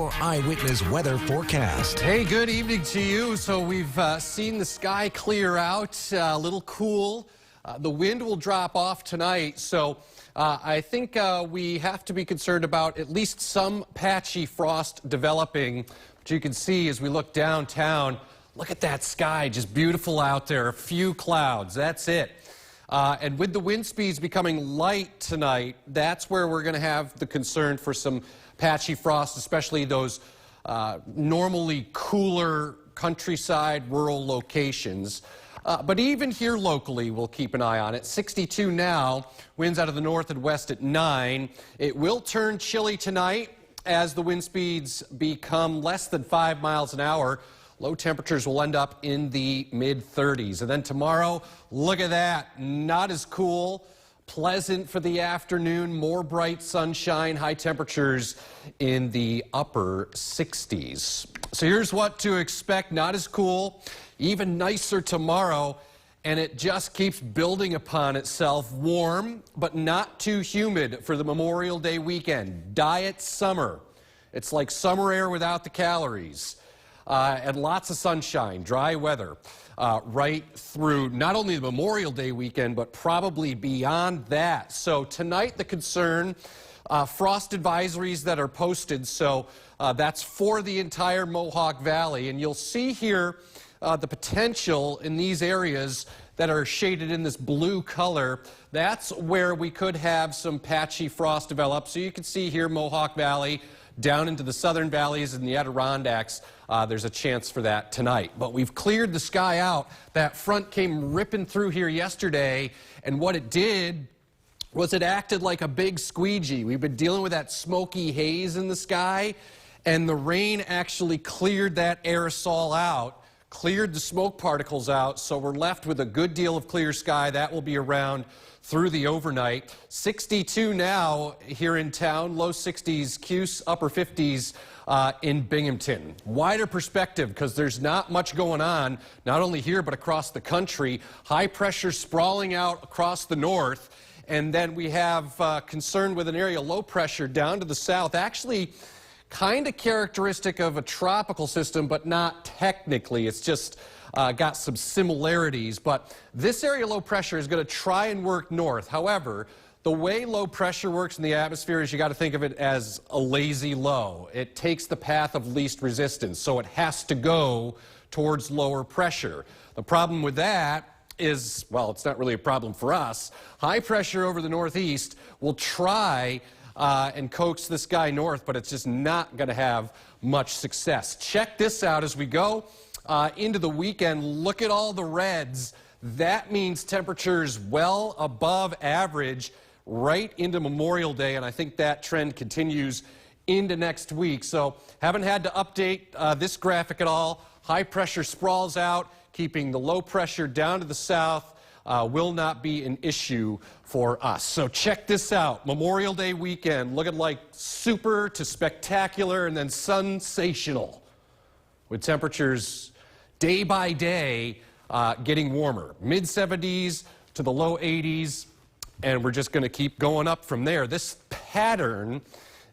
your eyewitness weather forecast. Hey, good evening to you. So we've seen the sky clear out, a little cool. The wind will drop off tonight, so I think we have to be concerned about at least some patchy frost developing. But you can see as we look downtown, look at that sky, just beautiful out there. A few clouds, that's it. And with the wind speeds becoming light tonight, that's where we're going to have the concern for some patchy frost, especially those normally cooler countryside, rural locations. But even here locally, we'll keep an eye on it. 62 now, winds out of the north and west at 9. It will turn chilly tonight as the wind speeds become less than 5 miles an hour. Low temperatures will end up in the mid-30s. And then tomorrow, look at that, not as cool. Pleasant for the afternoon, more bright sunshine, high temperatures in the upper 60s. So here's what to expect, not as cool, even nicer tomorrow, and it just keeps building upon itself. Warm, but not too humid for the Memorial Day weekend. Diet summer. It's like summer air without the calories. And lots of sunshine, dry weather. Right through not only the Memorial Day weekend, but probably beyond that. So tonight, the concern, frost advisories that are posted. So that's for the entire Mohawk Valley. And you'll see here the potential in these areas that are shaded in this blue color. That's where we could have some patchy frost develop. So you can see here Mohawk Valley, down into the southern valleys and the Adirondacks, there's a chance for that tonight. But we've cleared the sky out. That front came ripping through here yesterday, and what it did was it acted like a big squeegee. We've been dealing with that smoky haze in the sky, and the rain actually cleared that aerosol out, cleared the smoke particles out, so we're left with a good deal of clear sky. That will be around through the overnight. 62 now here in town, low 60s Cuse, upper 50s in Binghamton. Wider perspective because there's not much going on, not only here but across the country. High pressure sprawling out across the north, and then we have concern with an area low pressure down to the south, actually kind of characteristic of a tropical system, but not technically. It's just got some similarities, but this area low pressure is going to try and work north. However, the way low pressure works in the atmosphere is you got to think of it as a lazy low. It takes the path of least resistance, so it has to go towards lower pressure. The problem with that is, well, it's not really a problem for us. High pressure over the northeast will try and coax this guy north, but it's just not going to have much success. Check this out as we go into the weekend. Look at all the reds. That means temperatures well above average right into Memorial Day, and I think that trend continues into next week. So haven't had to update this graphic at all. High pressure sprawls out, keeping the low pressure down to the south. Will not be an issue for us. So check this out. Memorial Day weekend looking like super to spectacular and then sensational, with temperatures day by day getting warmer. Mid-70s to the low 80s, and we're just going to keep going up from there. This pattern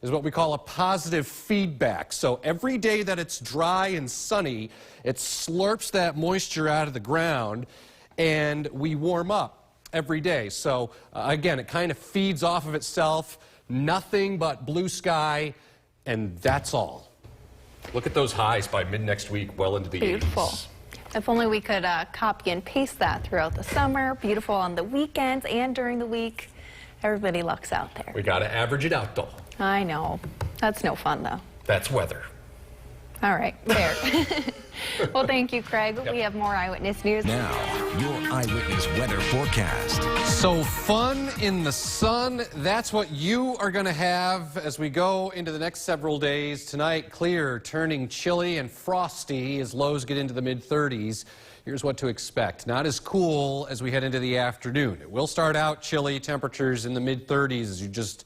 is what we call a positive feedback. So every day that it's dry and sunny, it slurps that moisture out of the ground, and we warm up every day. So again, it kind of feeds off of itself. Nothing but blue sky, and that's all. Look at those highs by mid-next week, well into the 80s. Beautiful. If only we could copy and paste that throughout the summer. Beautiful on the weekends and during the week. Everybody lucks out there. We got to average it out, though. I know. That's no fun, though. That's weather. All right, fair. Well, thank you, Craig. Yep. We have more Eyewitness News. Now, your Eyewitness Weather forecast. So fun in the sun, that's what you are going to have as we go into the next several days. Tonight, clear, turning chilly and frosty as lows get into the mid-30s. Here's what to expect. Not as cool as we head into the afternoon. It will start out chilly, temperatures in the mid-30s as you just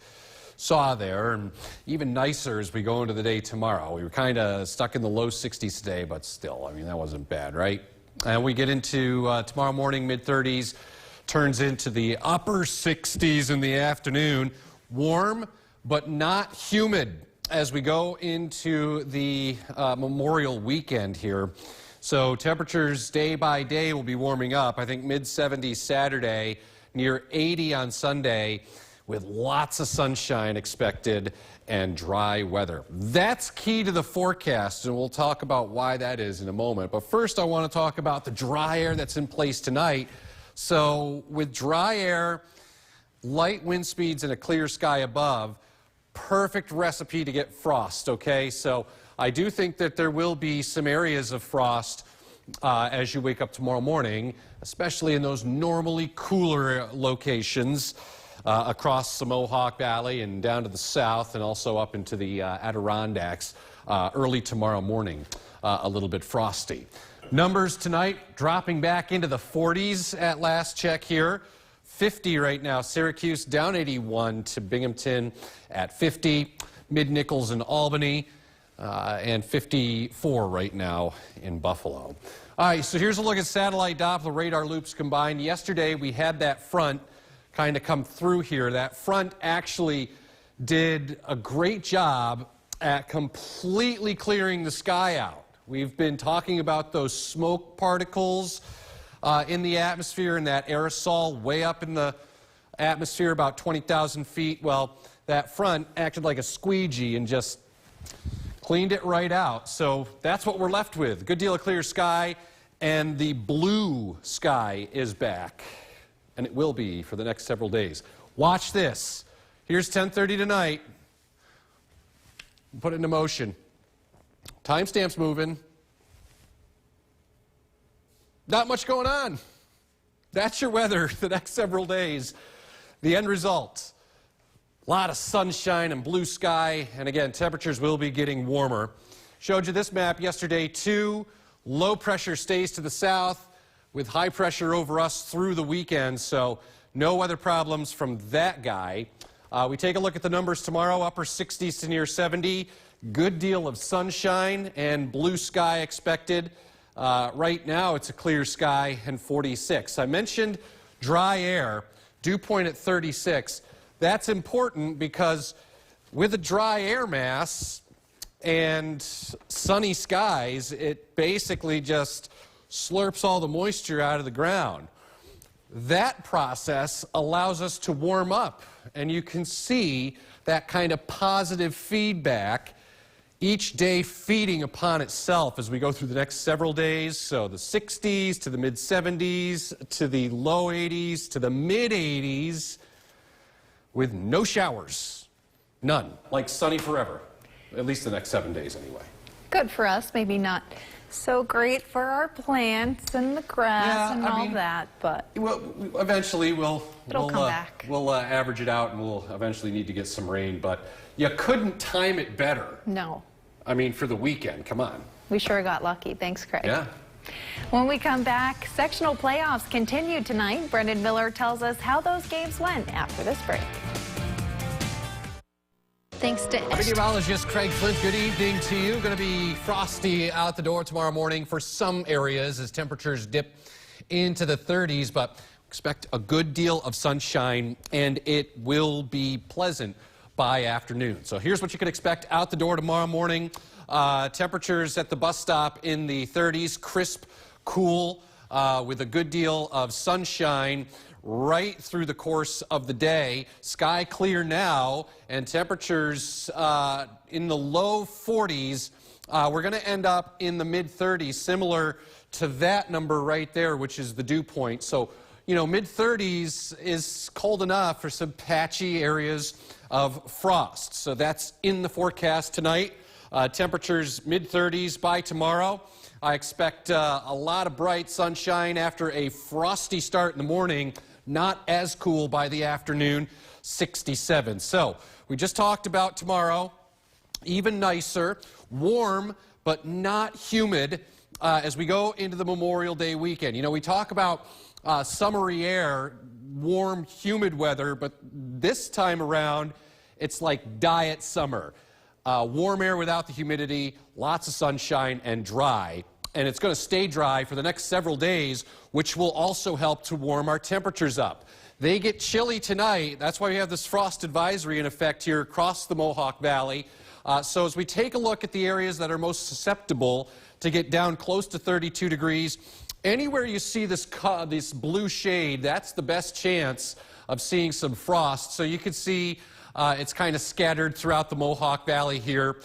saw there, and even nicer as we go into the day tomorrow. We were kind of stuck in the low 60s today, but still, I mean, that wasn't bad, right? And we get into tomorrow morning, mid-30s, turns into the upper 60s in the afternoon. Warm, but not humid. as we go into the Memorial weekend here. So temperatures day by day will be warming up. I think mid-70s Saturday, near 80 on Sunday, with lots of sunshine expected and dry weather. That's key to the forecast, and we'll talk about why that is in a moment. But first, I want to talk about the dry air that's in place tonight. So with dry air, light wind speeds, and a clear sky above, perfect recipe to get frost, okay? So I do think that there will be some areas of frost as you wake up tomorrow morning, especially in those normally cooler locations across the Mohawk Valley and down to the south and also up into the Adirondacks early tomorrow morning, a little bit frosty. Numbers tonight dropping back into the 40s at last check here. 50 right now, Syracuse down 81 to Binghamton at 50, Mid-Nichols and Albany, and 54 right now in Buffalo. All right, so here's a look at satellite Doppler radar loops combined. Yesterday we had that front kind of come through here. That front actually did a great job at completely clearing the sky out. We've been talking about those smoke particles in the atmosphere and that aerosol way up in the atmosphere about 20,000 feet. Well, that front acted like a squeegee and just cleaned it right out. So that's what we're left with. Good deal of clear sky, and the blue sky is back. And it will be for the next several days. Watch this. Here's 10:30 tonight. Put it into motion. Timestamp's moving. Not much going on. That's your weather the next several days. The end result, a lot of sunshine and blue sky, and again, temperatures will be getting warmer. Showed you this map yesterday too. Low pressure stays to the south with high pressure over us through the weekend, so no weather problems from that guy. We take a look at the numbers tomorrow, upper 60s to near 70. Good deal of sunshine and blue sky expected. Right now, it's a clear sky and 46. I mentioned dry air, dew point at 36. That's important because with a dry air mass and sunny skies, it basically just slurps all the moisture out of the ground. That process allows us to warm up, and you can see that kind of positive feedback each day feeding upon itself as we go through the next several days. So the 60s to the mid-70s to the low 80s to the mid-80s with no showers. None. Like sunny forever. At least the next 7 days anyway. Good for us. Maybe not so great for our plants and the grass and all that, but well, eventually it'll come back. We'll average it out, and we'll eventually need to get some rain, but you couldn't time it better. No. I mean, for the weekend, come on. We sure got lucky. Thanks, Craig. Yeah. When we come back, sectional playoffs continue tonight. Brendan Miller tells us how those games went after this break. Thanks to Meteorologist Craig Flint, good evening to you. Going to be frosty out the door tomorrow morning for some areas as temperatures dip into the 30s, but expect a good deal of sunshine, and it will be pleasant by afternoon. So here's what you can expect out the door tomorrow morning. Temperatures at the bus stop in the 30s, crisp, cool, with a good deal of sunshine right through the course of the day. Sky clear now, and temperatures in the low 40s. We're going to end up in the mid-30s, similar to that number right there, which is the dew point. So, you know, mid-30s is cold enough for some patchy areas of frost. So that's in the forecast tonight. Temperatures mid-30s by tomorrow. I expect a lot of bright sunshine after a frosty start in the morning. Not as cool by the afternoon, 67. So we just talked about tomorrow, even nicer, warm but not humid as we go into the Memorial Day weekend. You know, we talk about summery air, warm, humid weather, but this time around, it's like diet summer. Warm air without the humidity, lots of sunshine, and dry. And it's going to stay dry for the next several days, which will also help to warm our temperatures up. They get chilly tonight. That's why we have this frost advisory in effect here across the Mohawk Valley. So as we take a look at the areas that are most susceptible to get down close to 32 degrees, anywhere you see this blue shade, that's the best chance of seeing some frost. So you can see it's kind of scattered throughout the Mohawk Valley here.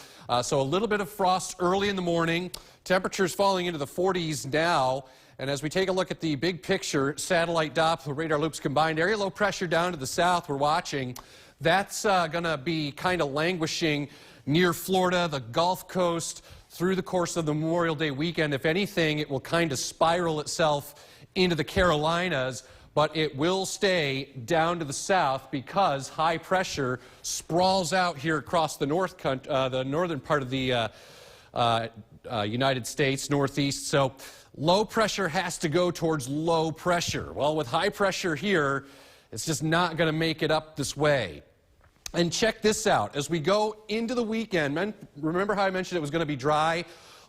So a little bit of frost early in the morning. Temperatures falling into the 40s now. And as we take a look at the big picture, satellite Doppler radar loops combined, area low pressure down to the south we're watching, that's going to be kind of languishing near Florida, the Gulf Coast, through the course of the Memorial Day weekend. If anything, it will kind of spiral itself into the Carolinas, but it will stay down to the south because high pressure sprawls out here across the northern part of the United States, northeast. So low pressure has to go towards low pressure. Well, with high pressure here, it's just not going to make it up this way. And check this out. As we go into the weekend, remember how I mentioned it was going to be dry?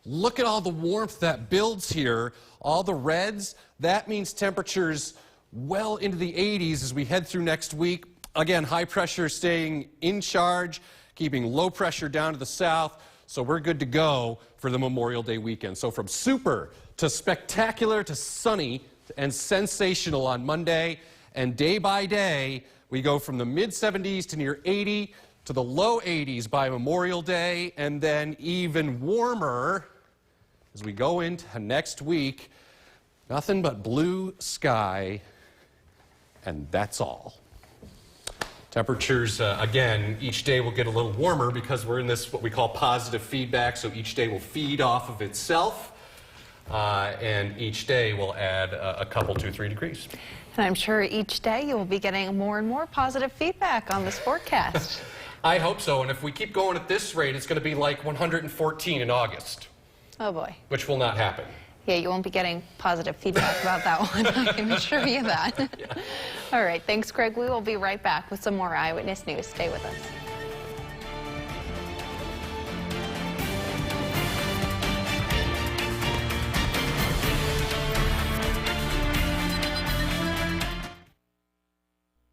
Look at all the warmth that builds here, all the reds. That means temperatures well into the 80s as we head through next week. Again, high pressure staying in charge, keeping low pressure down to the south. So we're good to go for the Memorial Day weekend. So from super to spectacular to sunny and sensational on Monday, and day by day, we go from the mid-70s to near 80 to the low 80s by Memorial Day, and then even warmer as we go into next week. Nothing but blue sky, and that's all. Temperatures, again, each day will get a little warmer because we're in this what we call positive feedback, so each day will feed off of itself, and each day will add a couple, 2-3 degrees. And I'm sure each day you will be getting more and more positive feedback on this forecast. I hope so, and if we keep going at this rate, it's going to be like 114 in August. Oh boy. Which will not happen. Yeah, you won't be getting positive feedback about that one. I can assure you that. Yeah. All right, thanks, Greg. We will be right back with some more Eyewitness News. Stay with us.